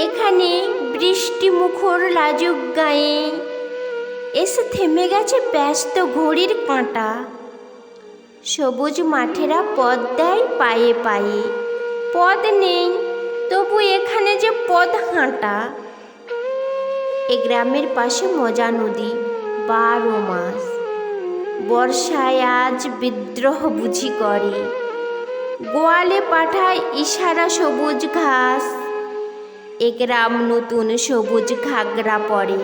এখানে বৃষ্টি মুখর লাজুক গায়ে এসে থেমে গেছে ব্যস্ত ঘড়ির কাঁটা। সবুজ মাঠেরা পথ দেয় পায়ে পায়ে, পথ নেই তবু এখানে যে পথ হাঁটা। এ গ্রামের পাশে মজা নদী 12 মাস, বর্ষায় আজ বিদ্রোহ বুঝি করে। গোয়ালে পাঠায় ইশারা সবুজ ঘাস, এ গ্রাম নতুন সবুজ ঘাগরা পরে।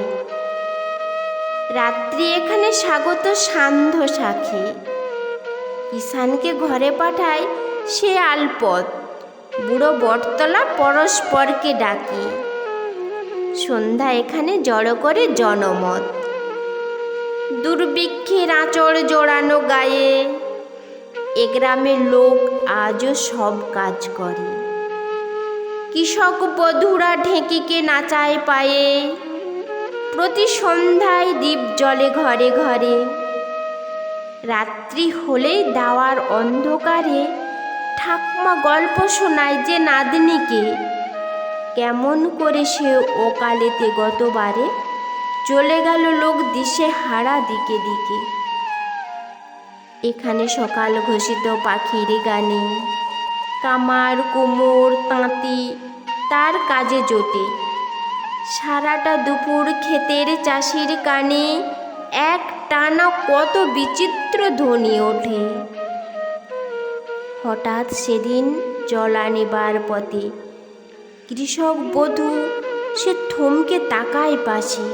রাত্রি এখানে স্বাগত সান্ধ্য সাখী, কিষানকে ঘরে পাঠায় সে আলপথ। বুড়ো বটতলা পরস্পরকে ডাকে, সন্ধ্যা এখানে জড়ো করে জনমত। দুর্ভিক্ষের আঁচড় জোড়ানো গায়ে এ গ্রামের লোক আজও সব কাজ করে। কৃষক বধূরা ঢেঁকিকে নাচায় পায়ে, প্রতি সন্ধ্যায় দ্বীপ জ্বলে ঘরে ঘরে। রাত্রি হলেই দাওয়ার অন্ধকারে ঠাকুমা গল্প শোনায় যে নাতনিকে, কেমন করে সে অকালেতে গতবারে চলে গেল লোক দিশে হারা দিকে দিকে। এখানে সকাল ঘোষিত পাখির গানে কামার কুমোর তাঁতি তার কাজে জোটে। সারাটা দুপুর ক্ষেতের চাষির কানে এক টানা কত বিচিত্র ধ্বনি ওঠে। হঠাৎ সেদিন জল আনিবার পথে কৃষক বধূ সে থমকে তাকায় পাশে।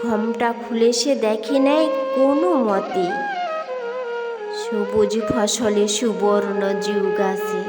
ঘোমটা খুলে সে দেখে নেয় কোনো মতে সবুজ ফসলে সুবর্ণ যুগ আসে।